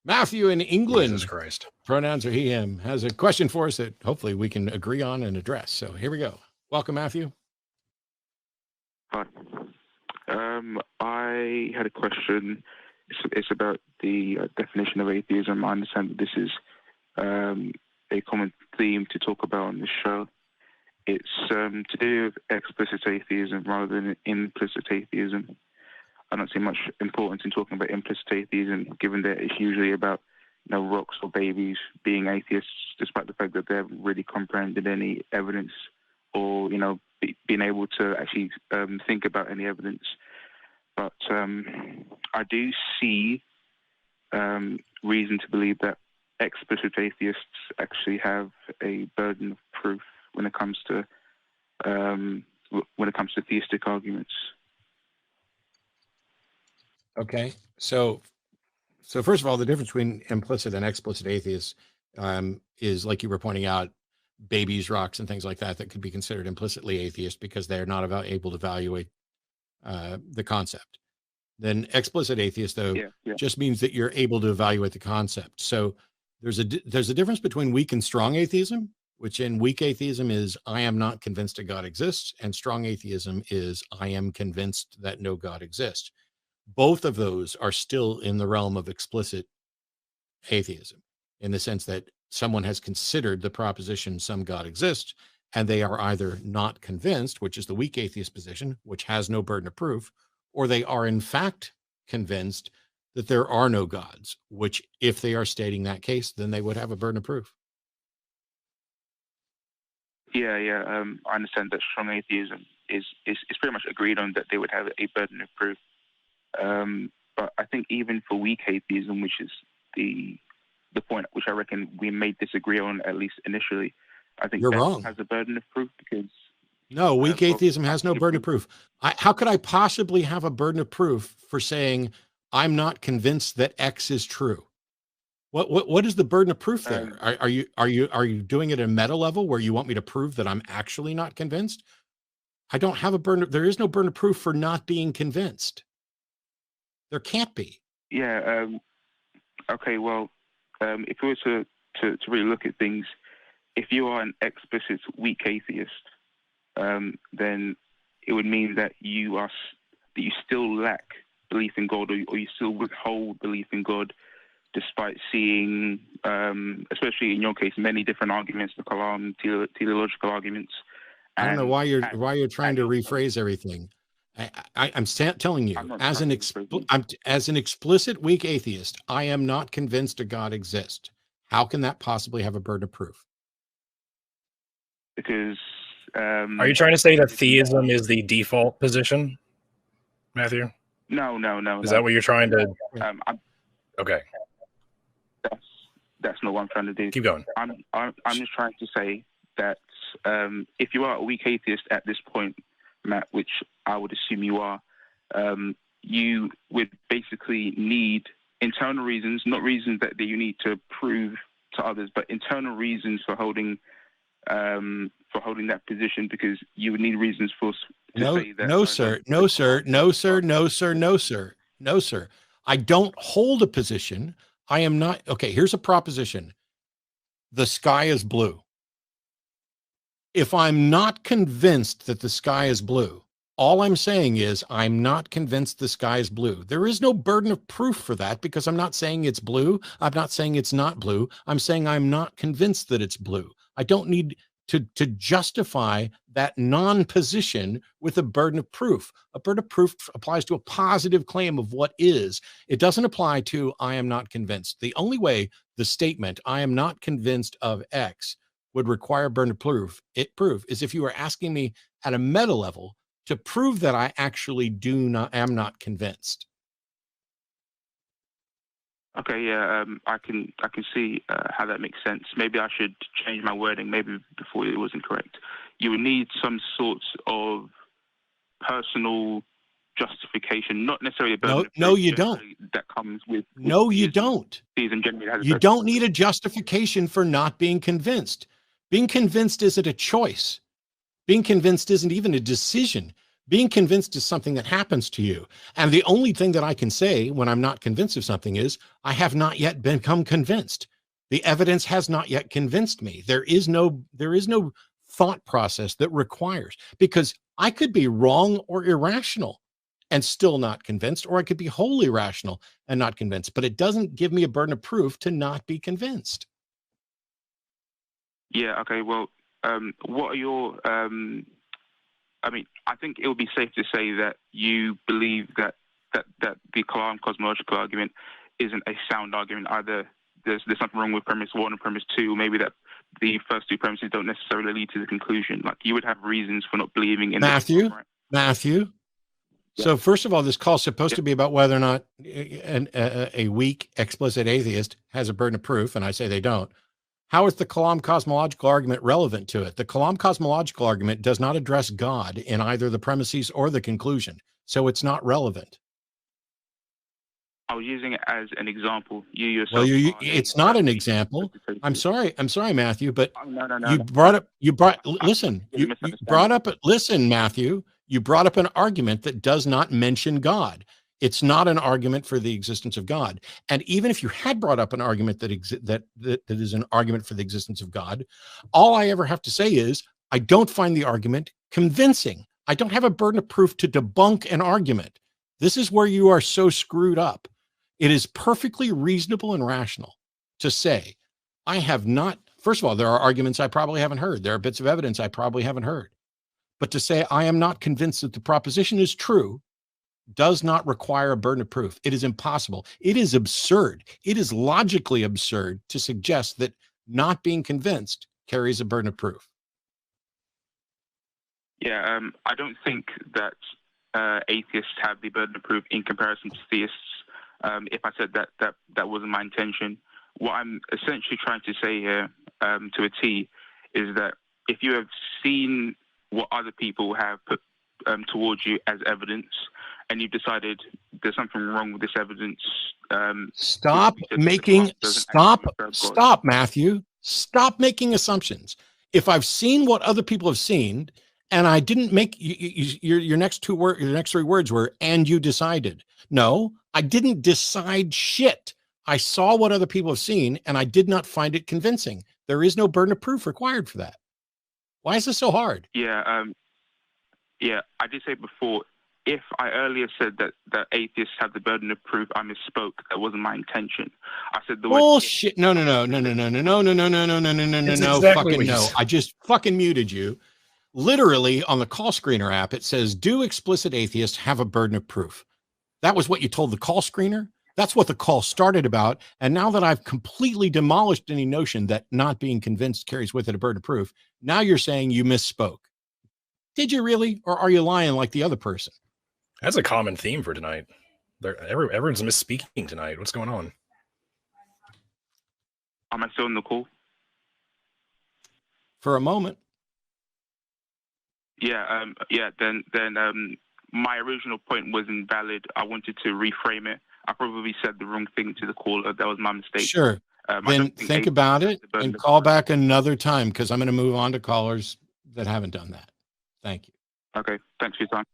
Matthew in England, Jesus Christ. pronouns are he, him, has a question for us that hopefully we can agree on and address. So here we go. Welcome, Matthew. Hi. I had a question. It's about the definition of atheism. I understand that this is a common theme to talk about on this show. It's to do with explicit atheism rather than implicit atheism. I don't see much importance in talking about implicit atheism, given that it's usually about rocks or babies being atheists, despite the fact that they haven't really comprehended any evidence or being able to actually think about any evidence. But I do see reason to believe that explicit atheists actually have a burden of proof when it comes to theistic arguments. Okay, so first of all, the difference between implicit and explicit atheists is, like you were pointing out, babies, rocks, and things like that could be considered implicitly atheist because they're not able to evaluate the concept. Then explicit atheist, though, just means that you're able to evaluate the concept. So there's a difference between weak and strong atheism, which in weak atheism is I am not convinced that God exists, and strong atheism is I am convinced that no God exists. Both of those are still in the realm of explicit atheism, in the sense that someone has considered the proposition some God exists, and they are either not convinced, which is the weak atheist position, which has no burden of proof, or they are in fact convinced that there are no gods, which, if they are stating that case, then they would have a burden of proof. I understand that strong atheism is pretty much agreed on that they would have a burden of proof. But I think even for weak atheism, which is the point which I reckon we may disagree on, at least initially, I think you're that wrong. Has a burden of proof because no, weak atheism has no burden of proof. How could I possibly have a burden of proof for saying I'm not convinced that X is true? What is the burden of proof there? Are you doing it at a meta level where you want me to prove that I'm actually not convinced? I don't have a burden. There is no burden of proof for not being convinced. There can't be. Yeah. Okay. Well, if we were to really look at things, if you are an explicit weak atheist, then it would mean that you still lack belief in God, or you still withhold belief in God, despite seeing, especially in your case, many different arguments, the Kalam, teleological arguments. I don't know why you're trying to rephrase everything. I'm telling you, as an explicit weak atheist, I am not convinced a God exists. How can that possibly have a burden of proof? Because are you trying to say that theism is the default position, Matthew? No. Is that what you're trying to? Okay. That's not what I'm trying to do. Keep going. I'm just trying to say that if you are a weak atheist at this point, Matt, which I would assume you are, you would basically need internal reasons, not reasons that you need to prove to others, but internal reasons for holding that position, because you would need reasons say that. No, sir. I don't hold a position. I am not. Okay, here's a proposition. The sky is blue. If I'm not convinced that the sky is blue, all I'm saying is I'm not convinced the sky is blue. There is no burden of proof for that, because I'm not saying it's blue. I'm not saying it's not blue. I'm saying I'm not convinced that it's blue. I don't need to justify that non-position with a burden of proof. A burden of proof applies to a positive claim of what is. It doesn't apply to I am not convinced. The only way the statement I am not convinced of X would require burden of proof is if you were asking me at a meta level to prove that I actually am not convinced. Okay, yeah, I can see how that makes sense. Maybe I should change my wording. Maybe before it wasn't correct. You would need some sort of personal justification, not necessarily a burden. No, you don't. That comes with. No, you don't. You don't need a justification for not being convinced. Being convinced isn't a choice. Being convinced isn't even a decision. Being convinced is something that happens to you. And the only thing that I can say when I'm not convinced of something is I have not yet become convinced. The evidence has not yet convinced me. There is no thought process that requires, because I could be wrong or irrational and still not convinced, or I could be wholly rational and not convinced, but it doesn't give me a burden of proof to not be convinced. Yeah. Okay. Well, what are your? I mean, I think it would be safe to say that you believe that the Kalam cosmological argument isn't a sound argument either. There's something wrong with premise 1 and premise 2, or maybe that the first 2 premises don't necessarily lead to the conclusion. Like, you would have reasons for not believing in Matthew. Right? Matthew. Yeah. So first of all, this call is supposed to be about whether or not a weak explicit atheist has a burden of proof, and I say they don't. How is the Kalam cosmological argument relevant to it? The Kalam cosmological argument does not address God in either the premises or the conclusion, so it's not relevant. I was using it as an example. You Well, yourself. it's not an example. I'm sorry, Matthew, but No. listen, listen, Matthew, you brought up an argument that does not mention God. It's not an argument for the existence of God. And even if you had brought up an argument that is an argument for the existence of God, all I ever have to say is I don't find the argument convincing. I don't have a burden of proof to debunk an argument. This is where you are so screwed up. It is perfectly reasonable and rational to say, I have not, first of all, there are arguments I probably haven't heard. There are bits of evidence I probably haven't heard. But to say I am not convinced that the proposition is true does not require a burden of proof. It is impossible. It is absurd. It is logically absurd to suggest that not being convinced carries a burden of proof. Yeah, I don't think that atheists have the burden of proof in comparison to theists. If I said that wasn't my intention, what I'm essentially trying to say here, to a T, is that if you have seen what other people have put towards you as evidence, and you've decided there's something wrong with this evidence, stop, Matthew. Stop making assumptions. If I've seen what other people have seen, and I didn't make your next 3 words were, and you decided. No, I didn't decide shit. I saw what other people have seen, and I did not find it convincing. There is no burden of proof required for that. Why is this so hard? Yeah, I did say before, if I earlier said that atheists have the burden of proof, I misspoke. That wasn't my intention. I said the bullshit. No. Fucking no. I just fucking muted you. Literally on the call screener app, it says, do explicit atheists have a burden of proof? That was what you told the call screener. That's what the call started about. And now that I've completely demolished any notion that not being convinced carries with it a burden of proof, now you're saying you misspoke. Did you really? Or are you lying like the other person? That's a common theme for tonight. Everyone's misspeaking tonight. What's going on? Am I still in the call? For a moment. Yeah. Then my original point was invalid. I wanted to reframe it. I probably said the wrong thing to the caller. That was my mistake. Sure. Then think about it and call back another time, because I'm going to move on to callers that haven't done that. Thank you. Okay. Thanks for your time.